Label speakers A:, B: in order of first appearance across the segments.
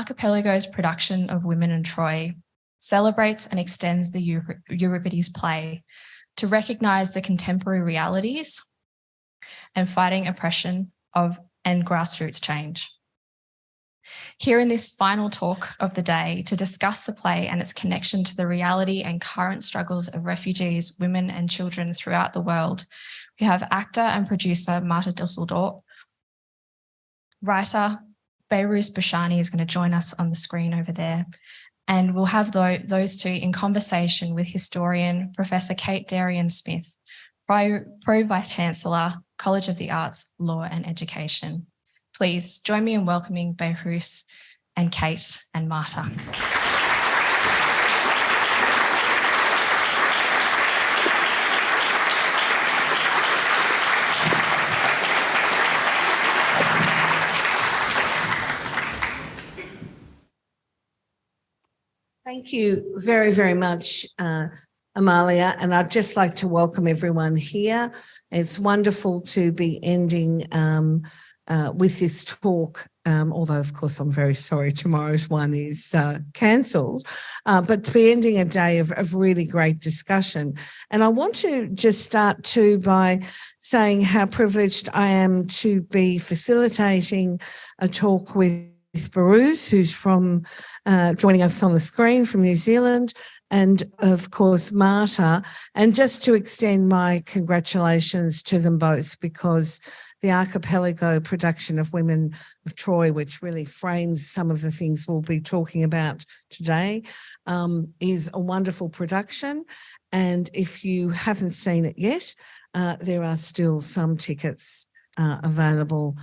A: Archipelago's production of Women in Troy celebrates and extends the Euripides play to recognise the contemporary realities and fighting oppression and grassroots change. Here in this final talk of the day to discuss the play and its connection to the reality and current struggles of refugees, women and children throughout the world, we have actor and producer Marta Dusseldorp. Writer Behrouz Boochani is going to join us on the screen over there. And we'll have those two in conversation with historian Professor Kate Darian-Smith, Pro Vice-Chancellor, College of the Arts, Law and Education. Please join me in welcoming Behrouz and Kate and Marta.
B: Thank you very, very much, Amalia, and I'd just like to welcome everyone here. It's wonderful to be ending with this talk, although, of course, I'm very sorry tomorrow's one is cancelled, but to be ending a day of really great discussion. And I want to just start too by saying how privileged I am to be facilitating a talk with Behrouz, who's from joining us on the screen from New Zealand, and of course Marta, and just to extend my congratulations to them both, because the Archipelago production of Women of Troy, which really frames some of the things we'll be talking about today, is a wonderful production. And if you haven't seen it yet, there are still some tickets available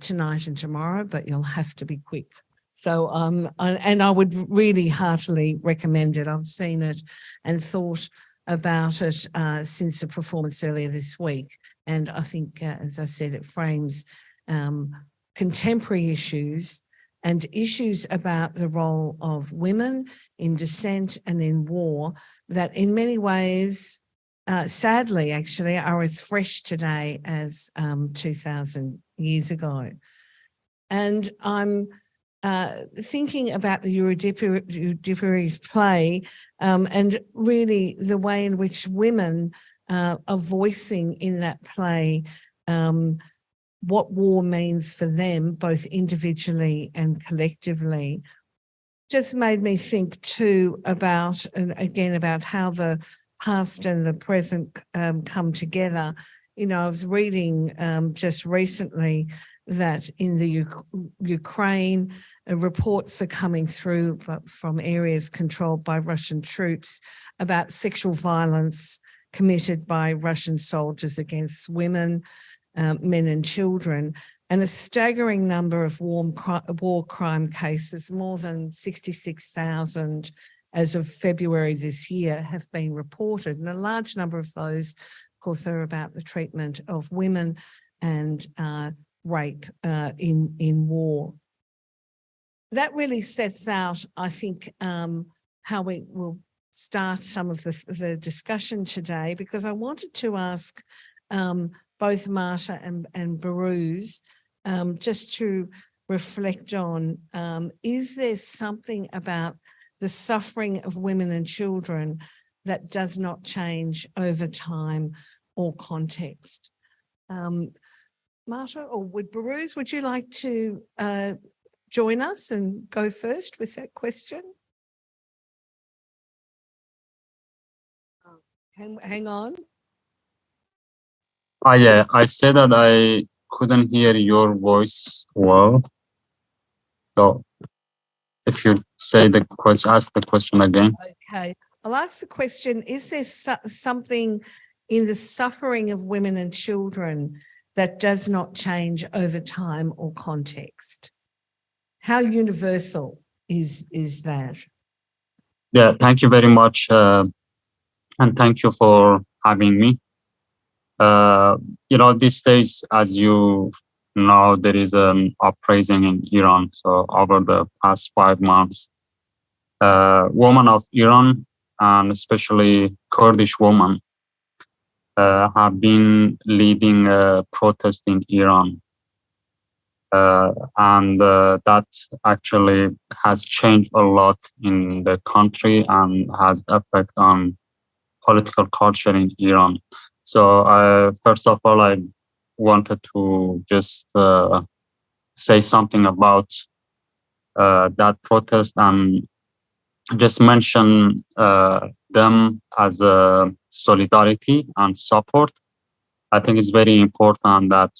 B: tonight and tomorrow, but you'll have to be quick. So, and I would really heartily recommend it. I've seen it and thought about it since the performance earlier this week. And I think, as I said, it frames contemporary issues and issues about the role of women in dissent and in war that in many ways, sadly, actually, are as fresh today as 2,000 years ago. And I'm thinking about the Euripides play and really the way in which women are voicing in that play what war means for them, both individually and collectively, just made me think too about, and again, about how the past and the present come together. You know, I was reading just recently that in the Ukraine, reports are coming through from areas controlled by Russian troops about sexual violence committed by Russian soldiers against women, men and children, and a staggering number of war crime cases, more than 66,000 as of February this year, have been reported. And a large number of those, of course, are about the treatment of women and rape in war. That really sets out, I think, how we will start some of the discussion today, because I wanted to ask both Marta and Behrouz just to reflect on, is there something about the suffering of women and children that does not change over time or context? Marta, or Behrouz, would you like to join us and go first with that question? Hang on.
C: Yeah, I said that I couldn't hear your voice well. So if you say the question, ask the question again.
B: Okay, I'll ask the question, is there something in the suffering of women and children that does not change over time or context? How universal is that?
C: Yeah, thank you very much. And thank you for having me. You know, these days, as you know, there is an uprising in Iran. So over the past 5 months, women of Iran, and especially Kurdish women, have been leading a protest in Iran. and that actually has changed a lot in the country and has effect on political culture in Iran. So first of all, I wanted to just say something about that protest and just mention them as a solidarity and support. I think it's very important that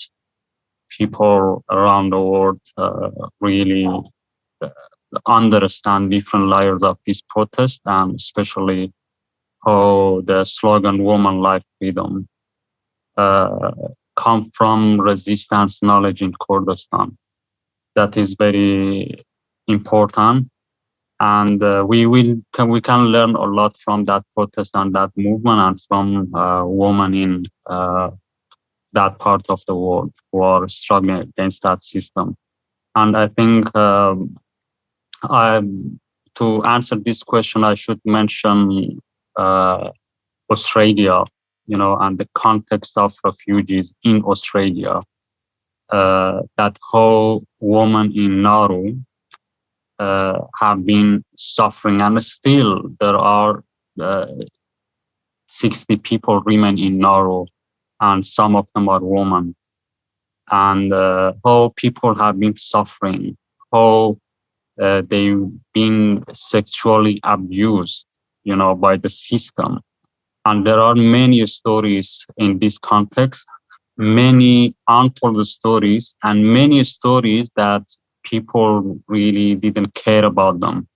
C: people around the world really understand different layers of this protest, and especially how the slogan "Woman, Life, Freedom" come from resistance knowledge in Kurdistan. That is very important, and we can learn a lot from that protest and that movement, and from women in that part of the world who are struggling against that system. And I think to answer this question, I should mention Australia, and the context of refugees in Australia. That whole women in Nauru have been suffering, and still there are 60 people remain in Nauru, and some of them are women. And how people have been suffering, how they've been sexually abused, by the system. And there are many stories in this context, many untold stories, and many stories that people really didn't care about them.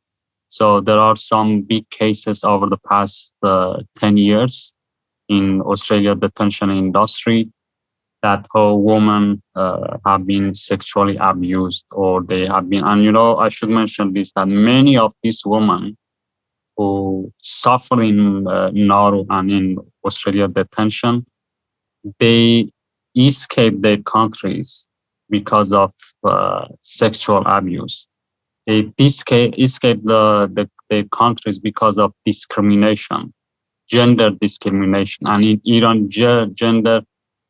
C: So there are some big cases over the past 10 years in Australia detention industry that how women have been sexually abused, or they have been, and I should mention this, that many of these women who suffer in Nauru and in Australia detention, they escape their countries because of sexual abuse. They escape their countries because of discrimination, gender discrimination, and in Iran, gender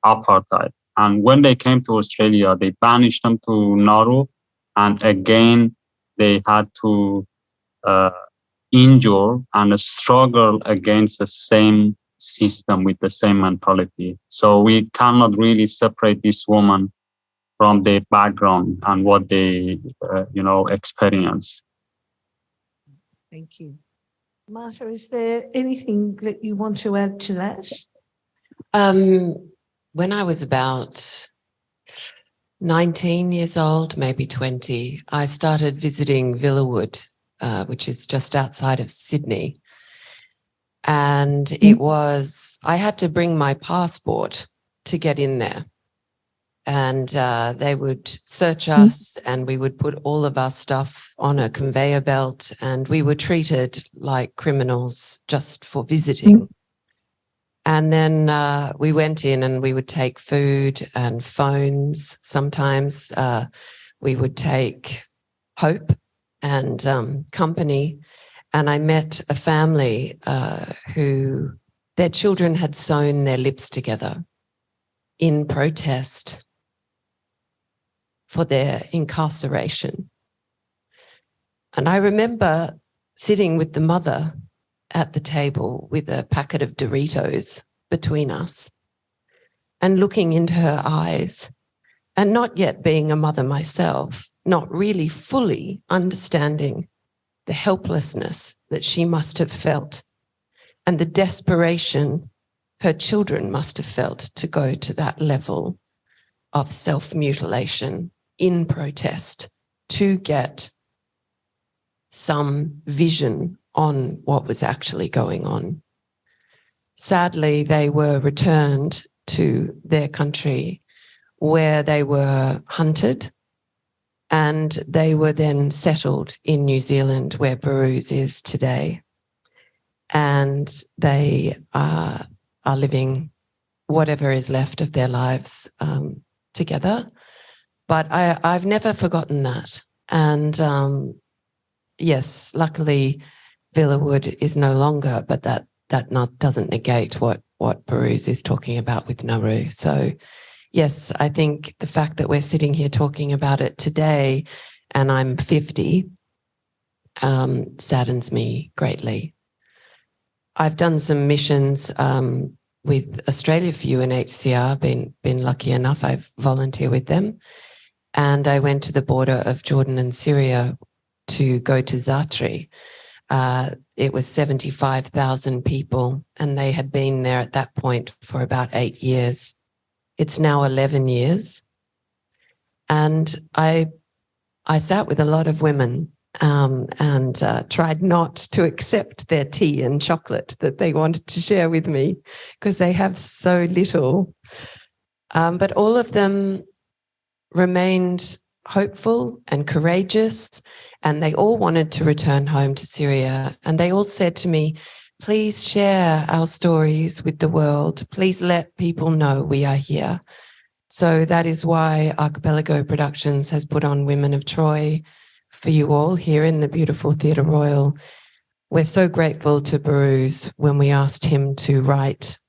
C: apartheid. And when they came to Australia, they banished them to Nauru, and again, they had to endure and struggle against the same system with the same mentality. So we cannot really separate this woman from their background and what they, experience.
B: Thank you. Marta, is there anything that you want to add to that?
D: When I was about 19 years old, maybe 20, I started visiting Villawood, which is just outside of Sydney. And I had to bring my passport to get in there. And they would search us, and we would put all of our stuff on a conveyor belt, and we were treated like criminals just for visiting. And then we went in and we would take food and phones. Sometimes we would take hope and company. And I met a family who their children had sewn their lips together in protest for their incarceration. And I remember sitting with the mother at the table with a packet of Doritos between us and looking into her eyes, and not yet being a mother myself, not really fully understanding the helplessness that she must have felt and the desperation her children must have felt to go to that level of self-mutilation in protest to get some vision on what was actually going on. Sadly, they were returned to their country where they were hunted, and they were then settled in New Zealand, where Behrouz is today. And they are living whatever is left of their lives together. But I've never forgotten that. And yes, luckily, Villawood is no longer, but that doesn't negate what Behrouz is talking about with Nauru. So yes, I think the fact that we're sitting here talking about it today and I'm 50 saddens me greatly. I've done some missions with Australia for UNHCR, been lucky enough, I've volunteered with them. And I went to the border of Jordan and Syria to go to Zatri. It was 75,000 people, and they had been there at that point for about 8 years. It's now 11 years. And I sat with a lot of women and tried not to accept their tea and chocolate that they wanted to share with me because they have so little. But all of them remained hopeful and courageous, and they all wanted to return home to Syria. And they all said to me, please share our stories with the world. Please let people know we are here. So that is why Archipelago Productions has put on Women of Troy for you all here in the beautiful Theatre Royal. We're so grateful to Behrouz when we asked him to write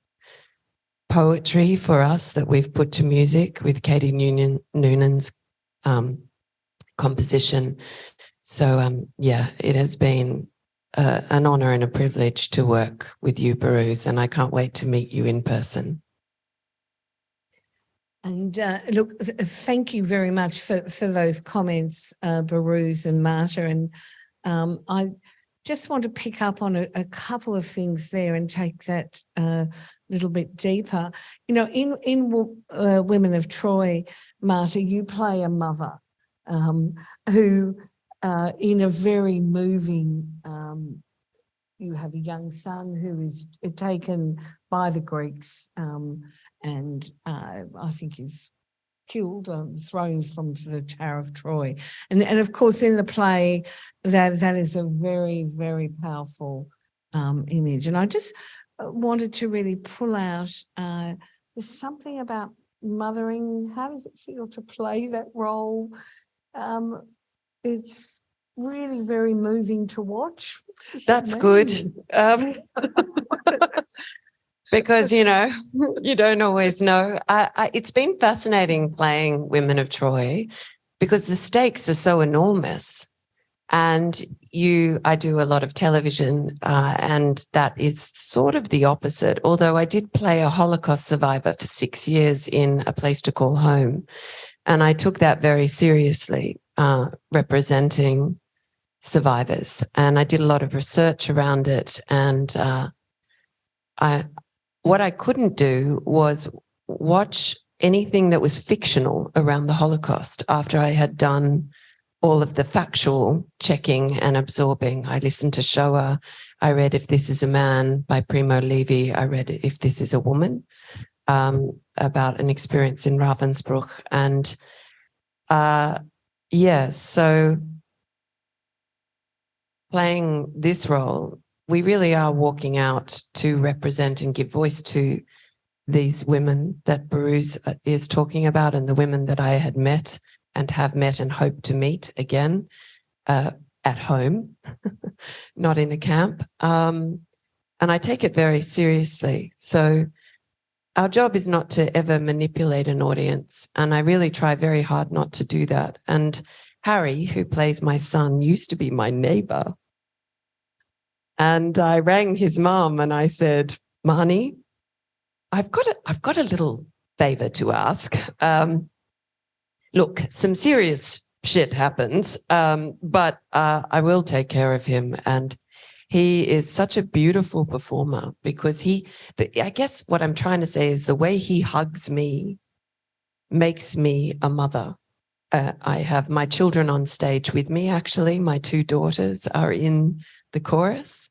D: poetry for us that we've put to music with Katie Noonan's composition. So, yeah, it has been an honour and a privilege to work with you, Behrouz, and I can't wait to meet you in person.
B: And look, thank you very much for those comments, Behrouz and Marta. And I just want to pick up on a couple of things there and take that a little bit deeper. You know, in Women of Troy, Marta, you play a mother who, in a very moving, you have a young son who is taken by the Greeks and I think is killed, thrown from the Tower of Troy. And of course, in the play, that is a very, very powerful image. And I just wanted to really pull out, there's something about mothering. How does it feel to play that role? It's really very moving to watch.
D: That's good. Because, you know, you don't always know. It's been fascinating playing Women of Troy because the stakes are so enormous. And I do a lot of television and that is sort of the opposite. Although I did play a Holocaust survivor for 6 years in A Place to Call Home. And I took that very seriously, representing survivors. And I did a lot of research around it. And what I couldn't do was watch anything that was fictional around the Holocaust after I had done all of the factual checking and absorbing. I listened to Shoah. I read If This Is a Man by Primo Levi. I read If This Is a Woman, about an experience in Ravensbrück. And yeah, so playing this role, we really are walking out to represent and give voice to these women that Behrouz is talking about and the women that I had met and have met and hope to meet again at home, not in a camp. And I take it very seriously. So our job is not to ever manipulate an audience. And I really try very hard not to do that. And Harry, who plays my son, used to be my neighbor. And I rang his mum and I said, Marnie, I've got a little favor to ask. Look, some serious shit happens, but I will take care of him. And he is such a beautiful performer because I guess what I'm trying to say is the way he hugs me makes me a mother. I have my children on stage with me, actually. My 2 daughters are in the chorus.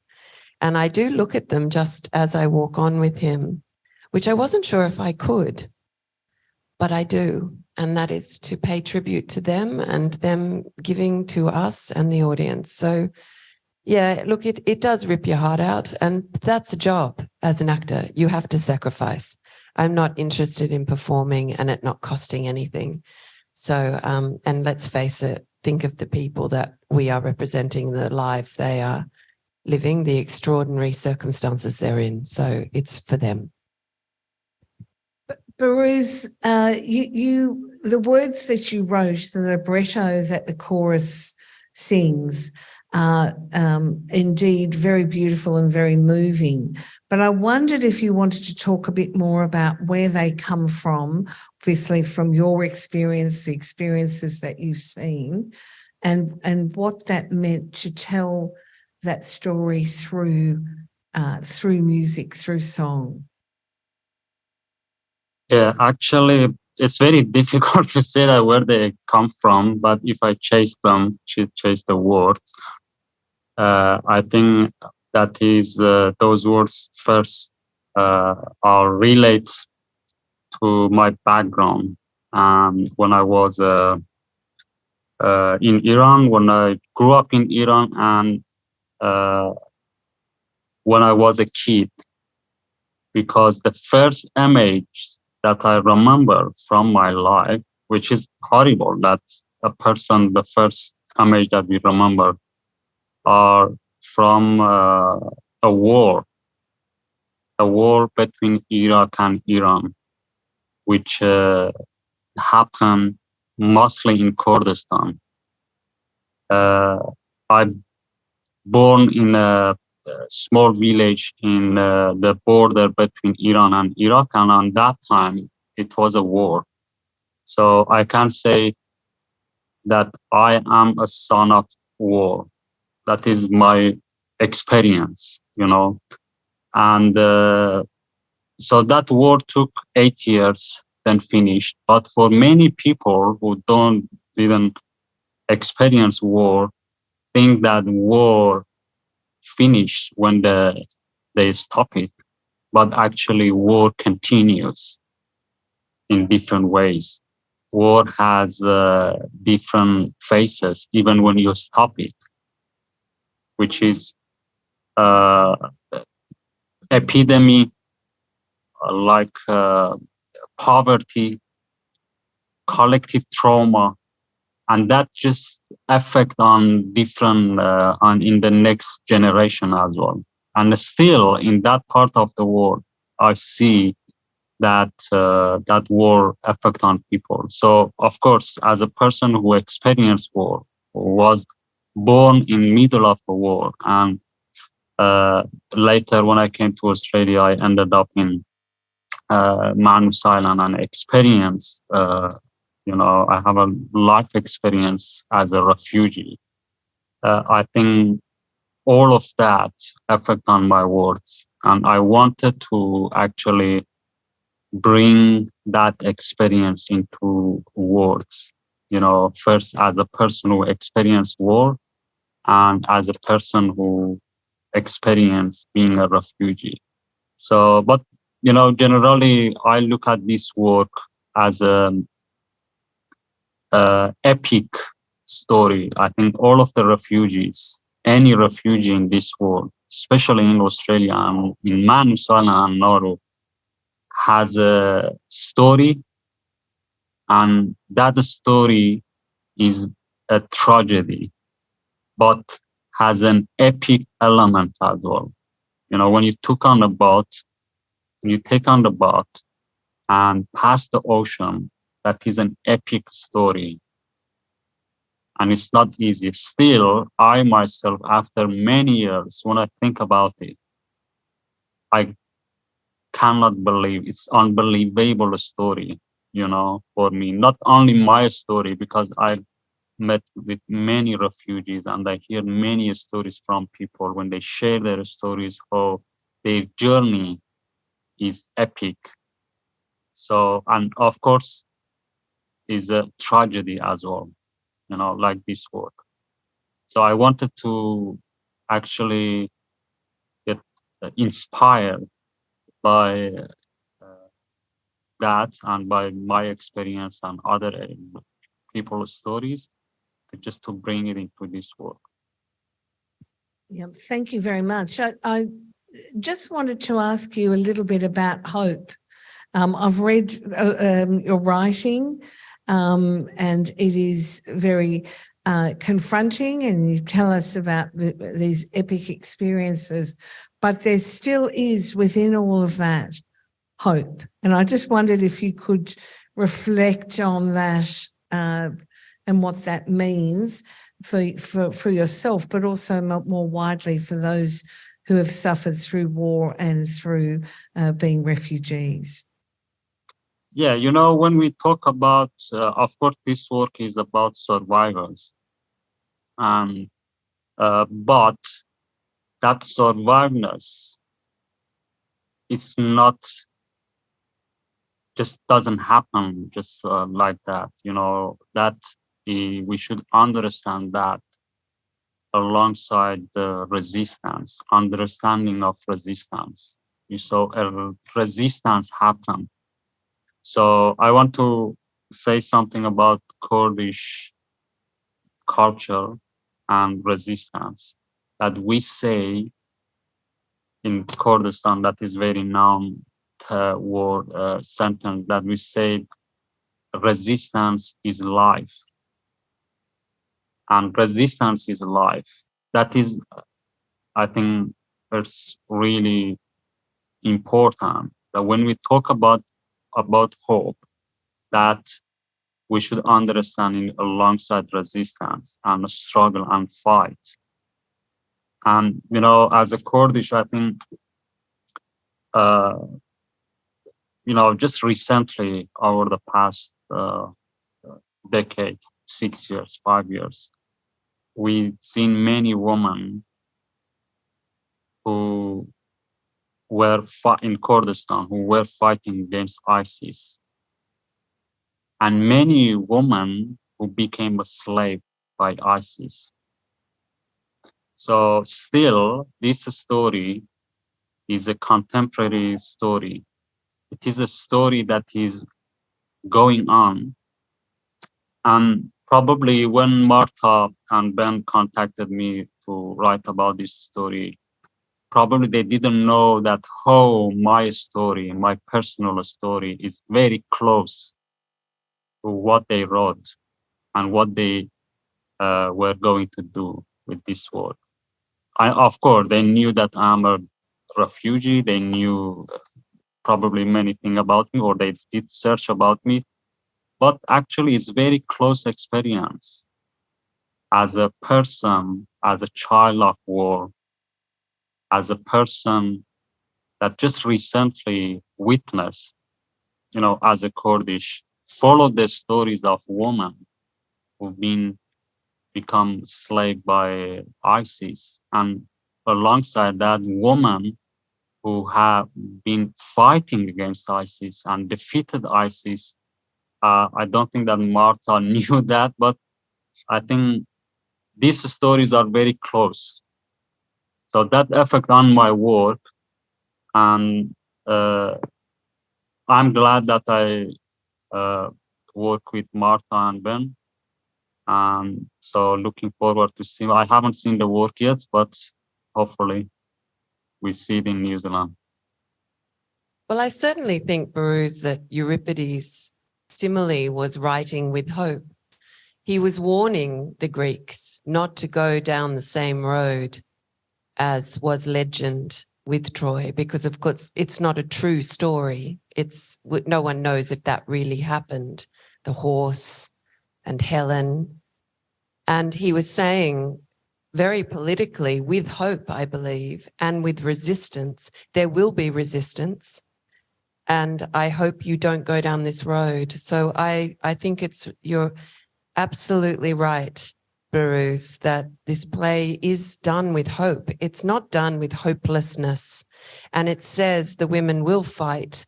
D: And I do look at them just as I walk on with him, which I wasn't sure if I could, but I do. And that is to pay tribute to them and them giving to us and the audience. So yeah, look, it does rip your heart out. And that's a job as an actor. You have to sacrifice. I'm not interested in performing and it not costing anything. So, and let's face it, think of the people that we are representing, the lives they are living, the extraordinary circumstances they're in. So it's for them.
B: Behrouz, the words that you wrote, the libretto that the chorus sings, are indeed very beautiful and very moving. But I wondered if you wanted to talk a bit more about where they come from, obviously from your experience, the experiences that you've seen, and what that meant to tell that story through music, through song.
C: Yeah, actually, it's very difficult to say that where they come from, but if I chase the words, I think that is those words first are relate to my background. When I was in Iran, when I grew up in Iran, and when I was a kid, because the first image that I remember from my life, which is horrible, that the first image that we remember are from a war between Iraq and Iran, which happened mostly in Kurdistan. I born in a small village in the border between Iran and Iraq, and on that time it was a war. So I can say that I am a son of war. That is my experience, and so that war took 8 years, then finished. But for many people who didn't experience war, think that war finished when they stop it, but actually war continues in different ways. War has different phases even when you stop it, which is epidemic, like poverty, collective trauma, and that just affect on different in the next generation as well. And still in that part of the world, I see that that war affect on people. So of course, as a person who experienced war, who was born in middle of the war, and later when I came to Australia, I ended up in Manus Island and experienced I have a life experience as a refugee. I think all of that affect on my words, and I wanted to actually bring that experience into words, first as a person who experienced war, and as a person who experienced being a refugee. So, but generally I look at this work as a epic story. I think all of the refugees, any refugee in this world, especially in Australia and in Manus Island and Nauru, has a story, and that story is a tragedy, but has an epic element as well. When you take on the boat and pass the ocean, that is an epic story. And it's not easy. Still, I myself, after many years, when I think about it, I cannot believe it's unbelievable story, for me. Not only my story, because I met with many refugees and I hear many stories from people when they share their stories, how their journey is epic. So, and of course, is a tragedy as well, like this work. So I wanted to actually get inspired by that and by my experience and other people's stories, just to bring it into this work.
B: Yeah, thank you very much. I just wanted to ask you a little bit about hope. I've read your writing, and it is very confronting, and you tell us about these epic experiences, but there still is within all of that hope. And I just wondered if you could reflect on that and what that means for yourself, but also more widely for those who have suffered through war and through being refugees.
C: Yeah, when we talk about, of course, this work is about survivors. But that survivors is not, just doesn't happen just like that, that we should understand that alongside the resistance, understanding of resistance. So a resistance happened. So I want to say something about Kurdish culture and resistance that we say in Kurdistan, that is very known word sentence that we say resistance is life. And resistance is life. That is, I think it's really important that when we talk about hope, that we should understand it alongside resistance and struggle and fight. And, as a Kurdish, I think, just recently over the past decade, 6 years, 5 years, we've seen many women who were in Kurdistan, who were fighting against ISIS. And many women who became a slave by ISIS. So still, this story is a contemporary story. It is a story that is going on. And probably when Marta and Ben contacted me to write about this story, probably they didn't know that how my story, my personal story, is very close to what they wrote and what they were going to do with this work. Of course, they knew that I'm a refugee. They knew probably many things about me, or they did search about me. But actually, it's very close experience as a person, as a child of war, as a person that just recently witnessed, as a Kurdish, followed the stories of women who've become slave by ISIS, and alongside that, women who have been fighting against ISIS and defeated ISIS. I don't think that Marta knew that, but I think these stories are very close. So that effect on my work, and I'm glad that I work with Marta and Ben. So looking forward to see. I haven't seen the work yet, but hopefully we see it in New Zealand.
D: Well, I certainly think, Behrouz, that Euripides similarly was writing with hope. He was warning the Greeks not to go down the same road as was legend with Troy, because of course it's not a true story. No one knows if that really happened. The horse and Helen. And he was saying very politically, with hope, I believe, and with resistance, there will be resistance. And I hope you don't go down this road. So I think you're absolutely right, Behrouz, that this play is done with hope. It's not done with hopelessness. And it says the women will fight,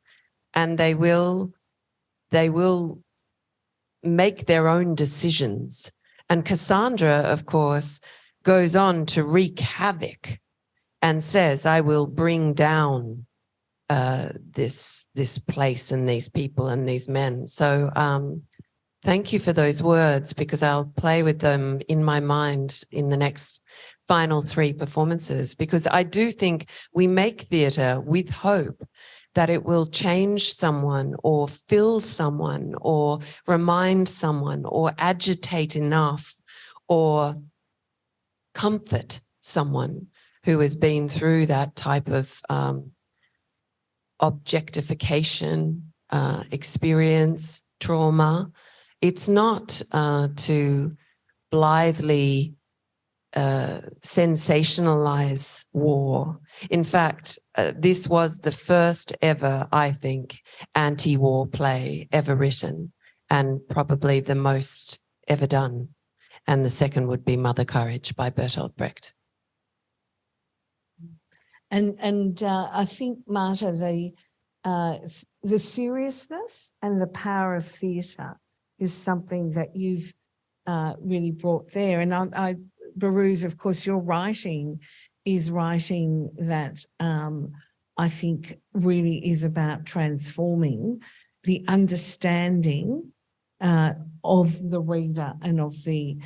D: and they will make their own decisions. And Cassandra, of course, goes on to wreak havoc and says, I will bring down this place and these people and these men. So thank you for those words, because I'll play with them in my mind in the next final 3 performances, because I do think we make theatre with hope that it will change someone or fill someone or remind someone or agitate enough or comfort someone who has been through that type of objectification, experience, trauma. It's not to blithely sensationalize war. In fact, this was the first ever, I think, anti-war play ever written, and probably the most ever done. And the second would be Mother Courage by Bertolt Brecht.
B: And I think, Marta, the seriousness and the power of theatre is something that you've really brought there. And Behrouz, of course, your writing is writing that I think really is about transforming the understanding of the reader and of the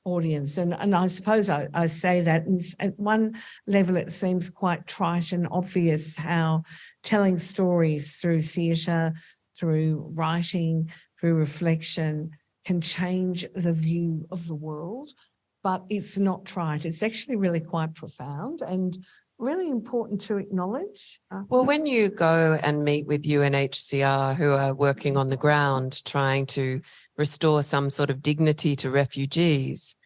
B: audience. And I suppose I say that at one level it seems quite trite and obvious how telling stories through theatre, through writing, through reflection can change the view of the world, but it's not trite. It's actually really quite profound and really important to acknowledge.
D: Well, when you go and meet with UNHCR, who are working on the ground trying to restore some sort of dignity to refugees,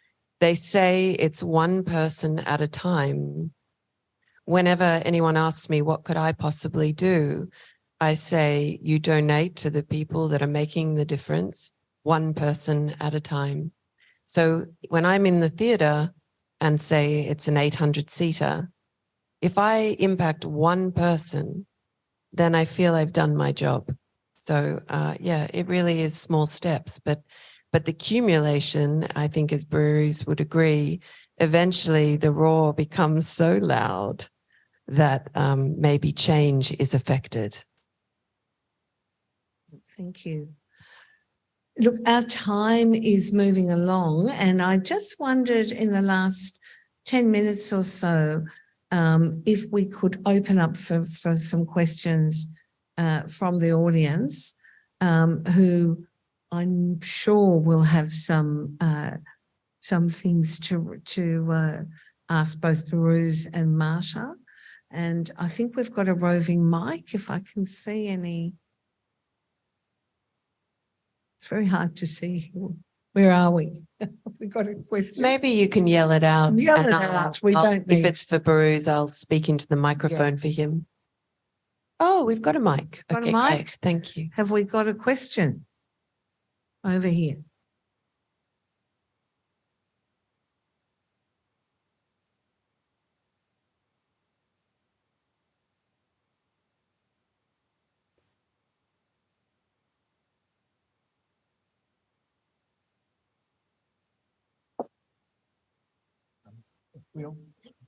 D: they say it's one person at a time. Whenever anyone asks me, what could I possibly do? I say, you donate to the people that are making the difference, one person at a time. So when I'm in the theatre and say it's an 800-seater, if I impact one person, then I feel I've done my job. So yeah, it really is small steps, but the accumulation, I think, as Behrouz would agree, eventually the roar becomes so loud that maybe change is affected.
B: Thank you. Look, our time is moving along, and I just wondered in the last 10 minutes or so if we could open up for some questions from the audience, who I'm sure will have some things to ask both Behrouz and Marta. And I think we've got a roving mic, if I can see any. It's very hard to see. Where are we? We got a question.
D: Maybe you can yell it out.
B: Yell it out. We don't need.
D: If it's for Behrouz, I'll speak into the microphone for him. Oh, we've got a mic.
B: Got
D: okay,
B: a mic?
D: great. Thank you.
B: Have we got a question over here?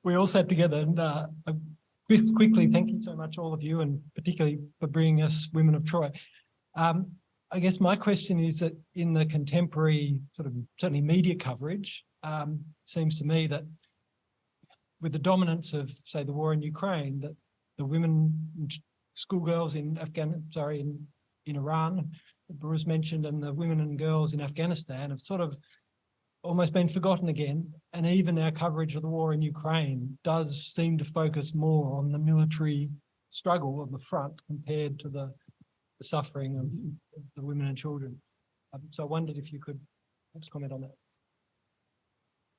E: We all sat together, and quickly, thank you so much, all of you, and particularly for bringing us Women of Troy. I guess my question is that in the contemporary sort of certainly media coverage, seems to me that with the dominance of, say, the war in Ukraine, that the women, schoolgirls in Iran, that Behrouz mentioned, and the women and girls in Afghanistan have sort of almost been forgotten again. And even our coverage of the war in Ukraine does seem to focus more on the military struggle of the front compared to the suffering of the women and children. So I wondered if you could perhaps comment on that.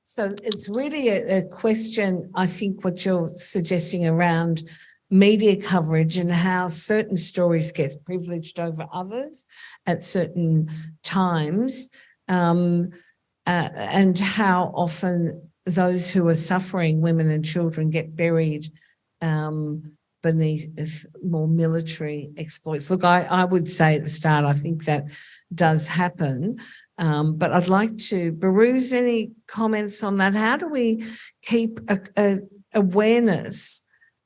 B: So it's really a question, I think, what you're suggesting around media coverage and how certain stories get privileged over others at certain times. And how often those who are suffering, women and children, get buried beneath more military exploits. Look, I would say at the start, I think that does happen. But I'd like to, Behrouz, any comments on that? How do we keep a awareness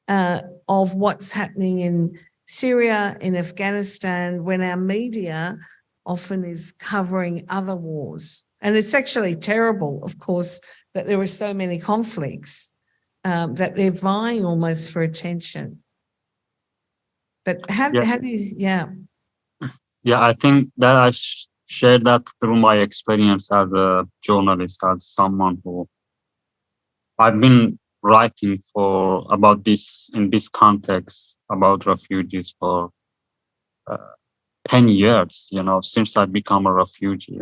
B: of what's happening in Syria, in Afghanistan, when our media often is covering other wars? And it's actually terrible, of course, that there are so many conflicts, that they're vying almost for attention. But how do you,
C: Yeah, I think that I shared that through my experience as a journalist, as someone who I've been writing about this in this context about refugees for 10 years, since I become a refugee.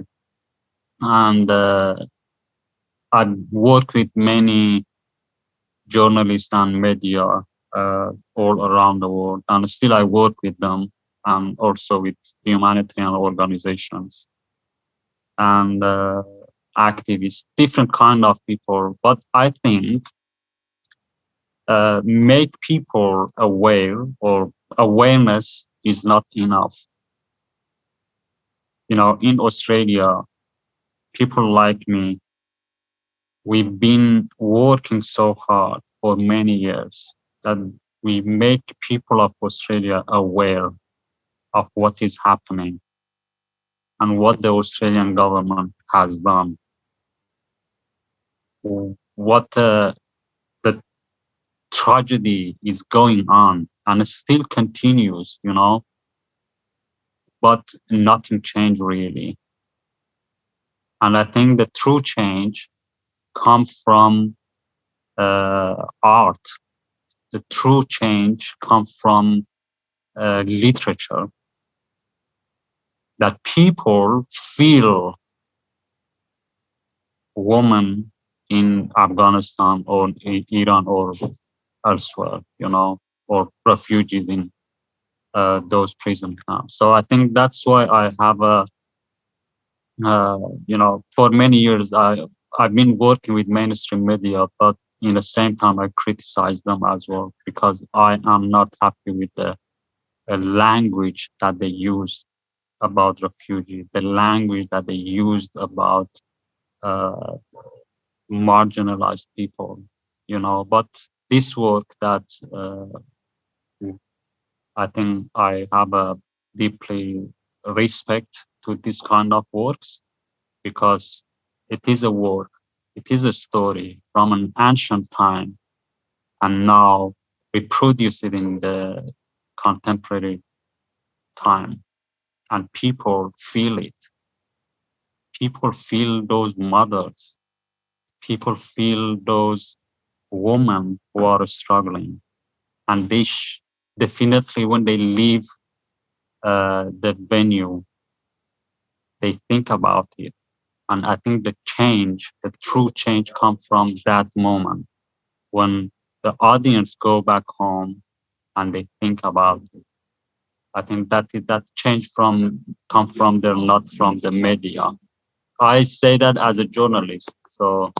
C: And I've worked with many journalists and media all around the world, and still I work with them, and also with humanitarian organizations and activists, different kind of people. But I think make people aware, or awareness is not enough. In Australia, people like me, we've been working so hard for many years that we make people of Australia aware of what is happening and what the Australian government has done. What the tragedy is going on, and it still continues, but nothing changed really. And I think the true change comes from art. The true change comes from literature. That people feel women in Afghanistan or in Iran or elsewhere, or refugees in those prison camps. So I think that's why I have for many years I've been working with mainstream media, but in the same time I criticize them as well, because I am not happy with the language that they use about refugees, the language that they used about marginalized people, but this work that I think I have a deeply respect to this kind of works, because it is a work, it is a story from an ancient time, and now reproduce it in the contemporary time, and people feel it. People feel those mothers. People feel those women who are struggling, and they definitely, when they leave the venue, they think about it. And I think the true change comes from that moment, when the audience go back home and they think about it. I think that change come from there, not from the media. I say that as a journalist. So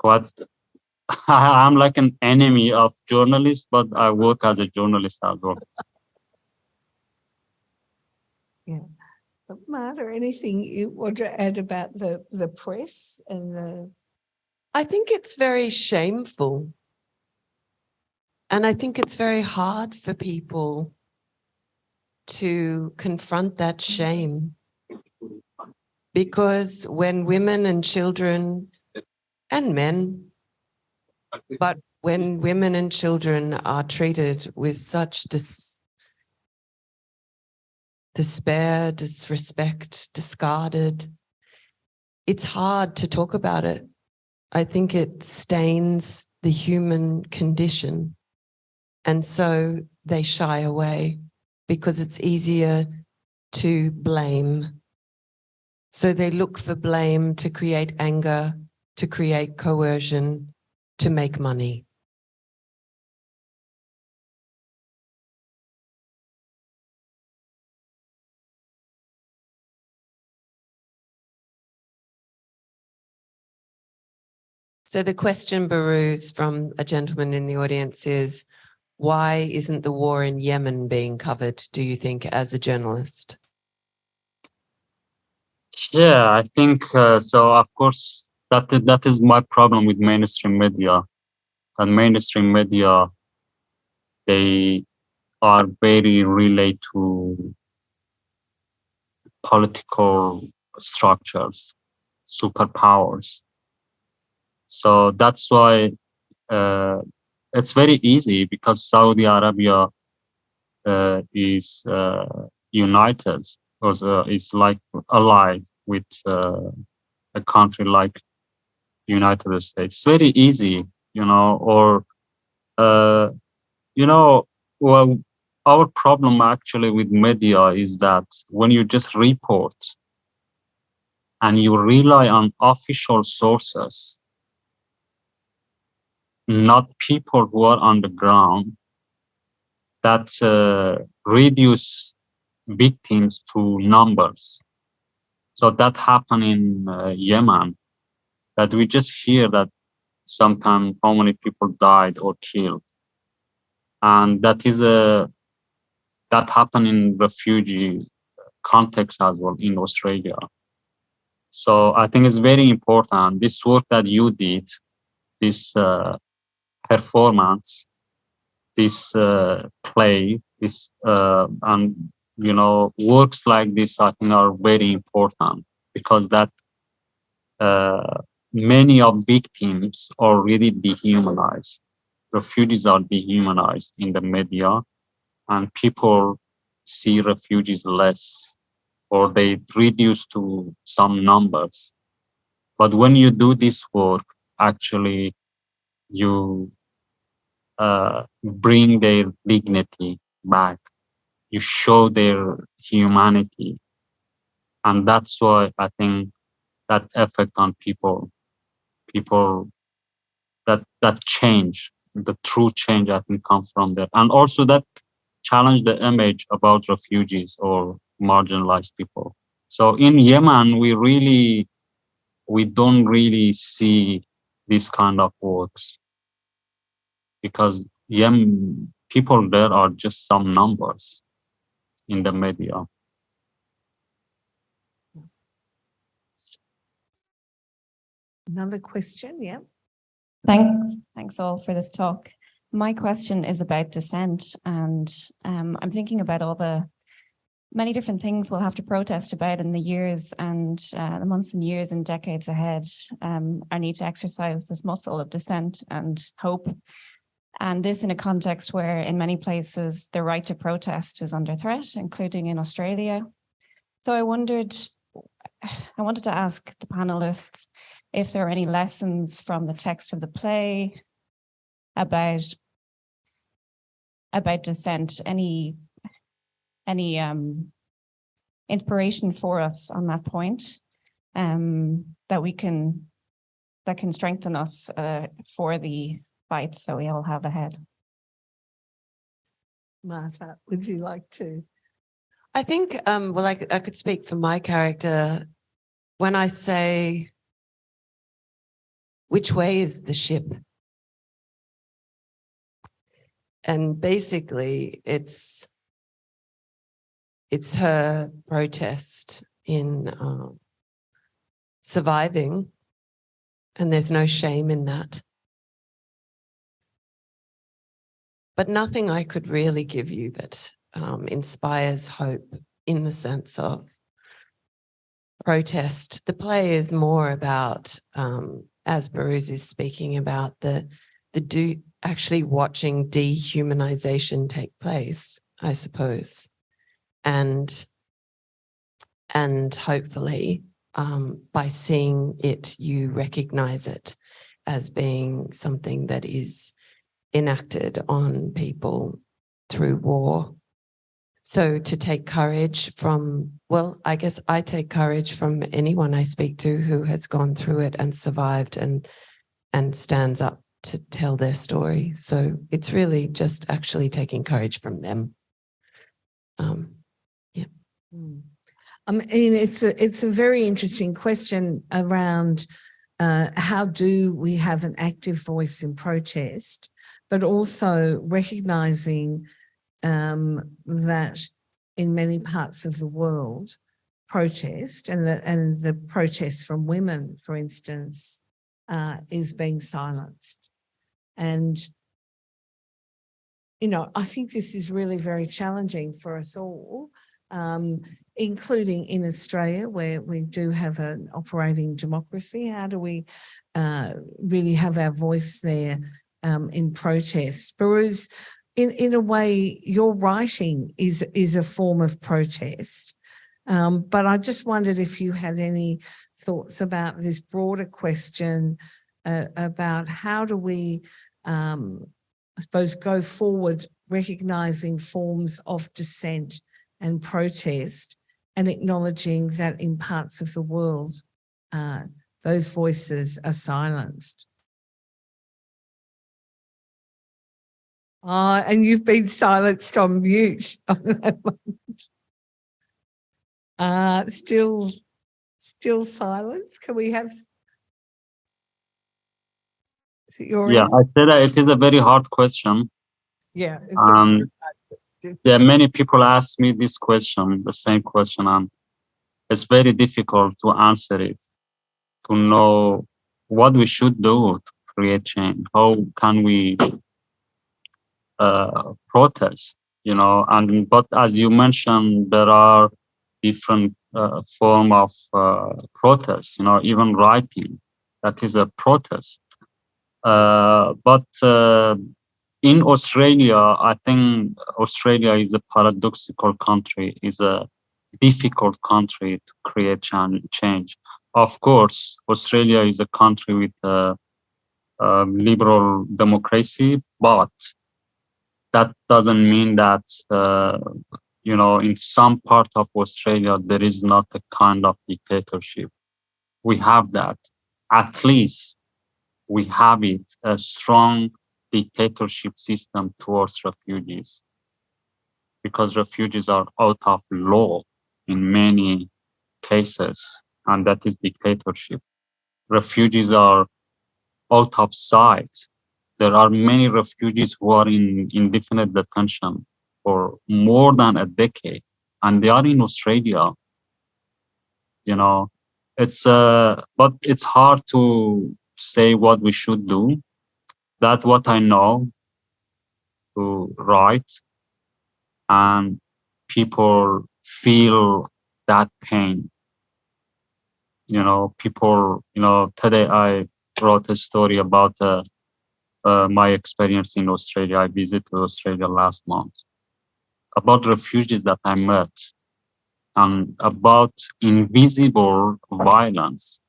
C: what I'm like an enemy of journalists, but I work as a journalist as well.
B: Yeah. Marta, anything you want to add about the press and the...
D: I think it's very shameful. And I think it's very hard for people to confront that shame. Because when women and children and men, but when women and children are treated with such despair, disrespect, discarded, it's hard to talk about it. I think it stains the human condition. And so they shy away because it's easier to blame. So they look for blame to create anger, to create coercion, to make money. So the question, Behrouz, from a gentleman in the audience is, why isn't the war in Yemen being covered, do you think, as a journalist?
C: Yeah, I think so. Of course, that is my problem with mainstream media. And mainstream media, they are very related to political structures, superpowers. So that's why it's very easy, because Saudi Arabia is united, or is like allied with a country like United States. It's very easy, or, well, our problem actually with media is that when you just report and you rely on official sources, not people who are on the ground, that reduce victims to numbers. So that happened in Yemen, that we just hear that sometimes how many people died or killed. And that happened in refugee context as well in Australia. So I think it's very important, this work that you did, this performance, this play, this and works like this, I think are very important, because that many of victims are really dehumanized. Refugees are dehumanized in the media, and people see refugees less, or they reduce to some numbers. But when you do this work, actually you bring their dignity back. You show their humanity. And that's why I think that effect on people that change, the true change, I think, comes from there. And also that challenge the image about refugees or marginalized people. So in Yemen, we don't really see this kind of works, because Yemen people there are just some numbers in the media.
B: Another question, yeah.
F: Thanks all for this talk. My question is about dissent, and I'm thinking about all the many different things we'll have to protest about in the years and the months and years and decades ahead. I need to exercise this muscle of dissent and hope, and this in a context where in many places the right to protest is under threat, including in Australia. So I wanted to ask the panelists if there are any lessons from the text of the play about dissent, any inspiration for us on that point, that can strengthen us for the fights that we all have ahead.
B: Marta, would you like to?
D: I think, well, I could speak for my character when I say, which way is the ship? And basically it's her protest in surviving, and there's no shame in that. But nothing I could really give you that inspires hope in the sense of protest. The play is more about, as Behrouz is speaking about, actually watching dehumanization take place, I suppose. And hopefully by seeing it, you recognize it as being something that is enacted on people through war. So to take courage from, well, I guess I take courage from anyone I speak to who has gone through it and survived and stands up to tell their story. So it's really just actually taking courage from them. Yeah.
B: I mean, it's a very interesting question around how do we have an active voice in protest, but also recognising that in many parts of the world, protest and the protest from women, for instance, is being silenced. And, I think this is really very challenging for us all, including in Australia, where we do have an operating democracy. How do we really have our voice there in protest? Behrouz, in a way, your writing is a form of protest. But I just wondered if you had any thoughts about this broader question about how do we, I suppose, go forward recognising forms of dissent and protest and acknowledging that in parts of the world, those voices are silenced. And you've been silenced on mute on that one. Still silence. Can we have? Is it your
C: Yeah,
B: end?
C: I said that it is a very hard question.
B: Yeah. It's a very hard question.
C: Yeah, many people ask me this question, the same question, and it's very difficult to answer it, to know what we should do to create change. How can we protest, but as you mentioned, there are different form of protest, even writing, that is a protest. But in Australia, I think Australia is a paradoxical country, is a difficult country to create change. Of course, Australia is a country with liberal democracy, but that doesn't mean that, in some part of Australia, there is not a kind of dictatorship. We have that. At least we have it, a strong dictatorship system towards refugees, because refugees are out of law in many cases, and that is dictatorship. Refugees are out of sight. There are many refugees who are in indefinite detention for more than a decade, and they are in Australia. But it's hard to say what we should do. That's what I know, to write, and people feel that pain. People, today I wrote a story about my experience in Australia. I visited Australia last month, about refugees that I met, and about invisible violence.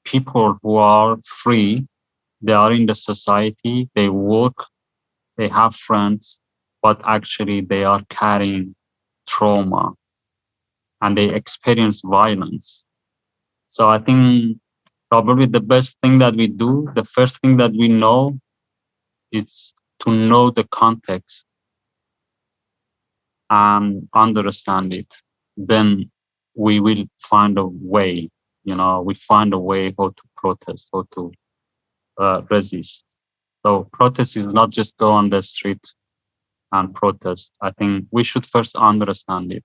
C: People who are free, they are in the society, they work, they have friends, but actually they are carrying trauma and they experience violence. So I think probably the best thing that we do, the first thing that we know, is to know the context and understand it. Then we will find a way, we find a way how to protest, how to resist. So protest is not just go on the street and protest. I think we should first understand it.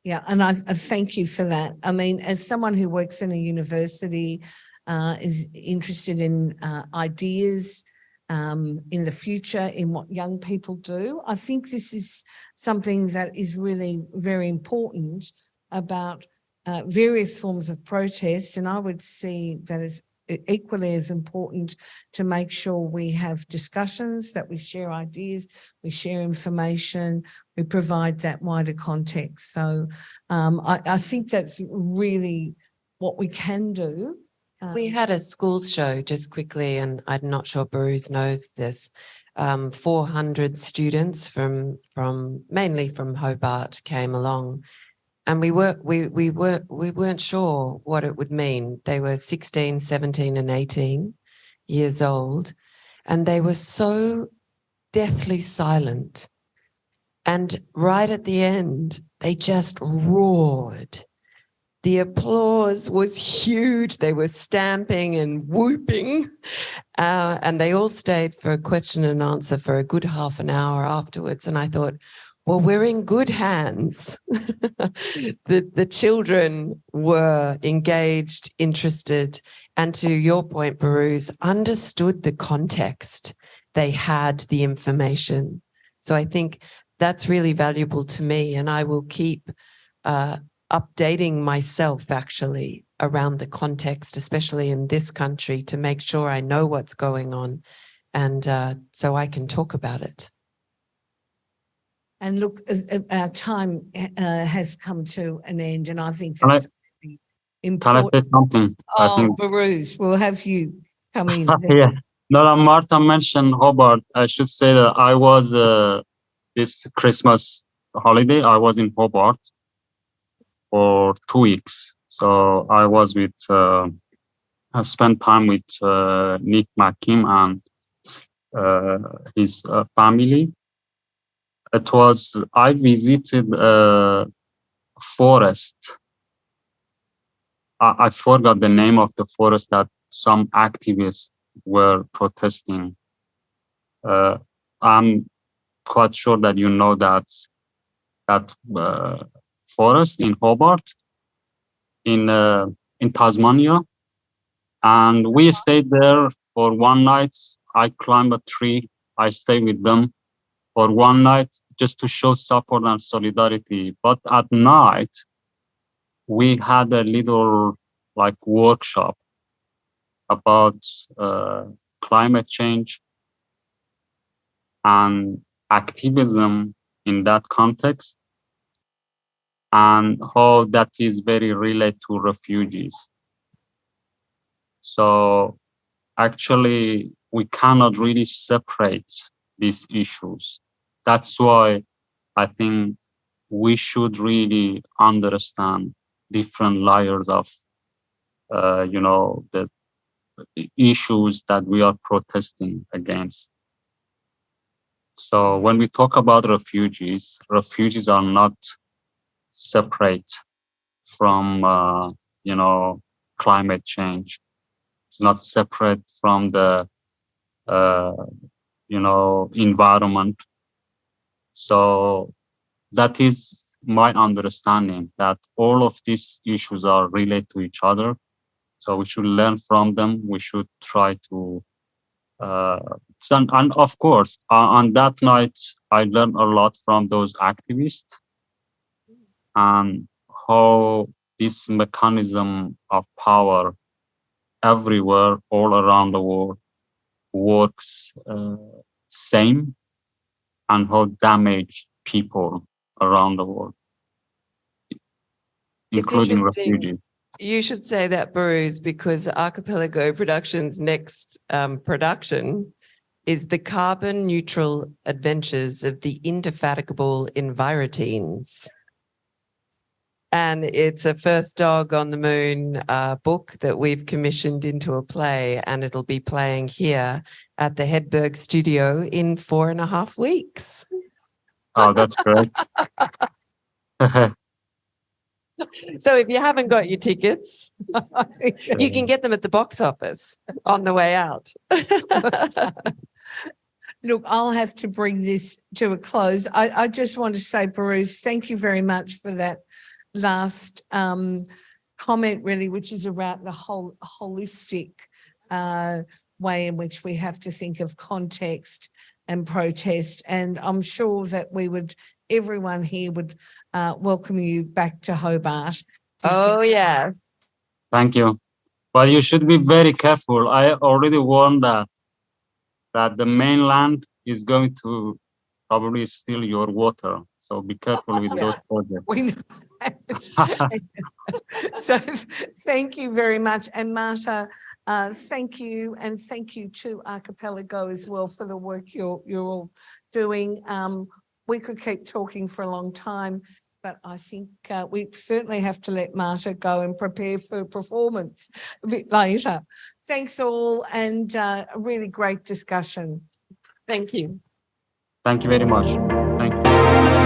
B: Yeah, and I thank you for that. I mean, as someone who works in a university, is interested in ideas in the future, in what young people do, I think this is something that is really very important about various forms of protest. And I would see that as equally as important to make sure we have discussions, that we share ideas, we share information, we provide that wider context. So I think that's really what we can do.
D: We had a schools show just quickly, and I'm not sure Behrouz knows this. 400 students from mainly from Hobart came along, and we weren't sure what it would mean. They were 16, 17, and 18 years old, and they were so deathly silent. And right at the end, they just roared. The applause was huge. They were stamping and whooping, and they all stayed for a question and answer for a good half an hour afterwards. And I thought, well, we're in good hands. The children were engaged, interested, and to your point, Behrouz, understood the context. They had the information. So I think that's really valuable to me, and I will keep updating myself actually around the context, especially in this country, to make sure I know what's going on, and so I can talk about it.
B: And look, our time has come to an end, and I think
C: Can I-
B: that's really
C: Can I
B: important.
C: say something? I
B: Oh,
C: think,
B: Behrouz, we'll have you come in.
C: yeah. No, Marta mentioned Hobart. I should say that I was this Christmas holiday, I was in Hobart for 2 weeks. So I was with, I spent time with Nick McKim and his family. I visited a forest. I forgot the name of the forest that some activists were protesting. I'm quite sure that you know that forest in Hobart, in Tasmania, and we stayed there for one night. I climbed a tree. I stayed with them for one night just to show support and solidarity. But at night, we had a little workshop about climate change and activism in that context, and how that is very related to refugees. So actually, we cannot really separate these issues. That's why I think we should really understand different layers of, the issues that we are protesting against. So when we talk about refugees are not separate from, climate change. It's not separate from the, environment. So that is my understanding, that all of these issues are related to each other. So we should learn from them. We should try to, and of course, on that night, I learned a lot from those activists and how this mechanism of power everywhere, all around the world, works same, and how damage people around the world, including
D: interesting.
C: refugees.
D: You should say that, Behrouz, because Archipelago Productions' next production is the carbon neutral adventures of the indefatigable Envirotines. And it's a First Dog on the Moon book that we've commissioned into a play, and it'll be playing here at the Hedberg studio in 4.5 weeks.
C: Oh, that's great.
D: So if you haven't got your tickets, you can get them at the box office on the way out.
B: Look, I'll have to bring this to a close. I just want to say, Behrouz, thank you very much for that last comment, really, which is about the whole holistic way in which we have to think of context and protest. And I'm sure that everyone here would welcome you back to Hobart.
D: Oh, yeah.
C: Thank you. But you should be very careful. I already warned that the mainland is going to probably steal your water. So be careful with those projects.
B: We know that. So thank you very much. And Marta, thank you. And thank you to Archipelago as well for the work you're all doing. We could keep talking for a long time, but I think we certainly have to let Marta go and prepare for performance a bit later. Thanks all, and a really great discussion.
D: Thank you.
C: Thank you very much. Thank you.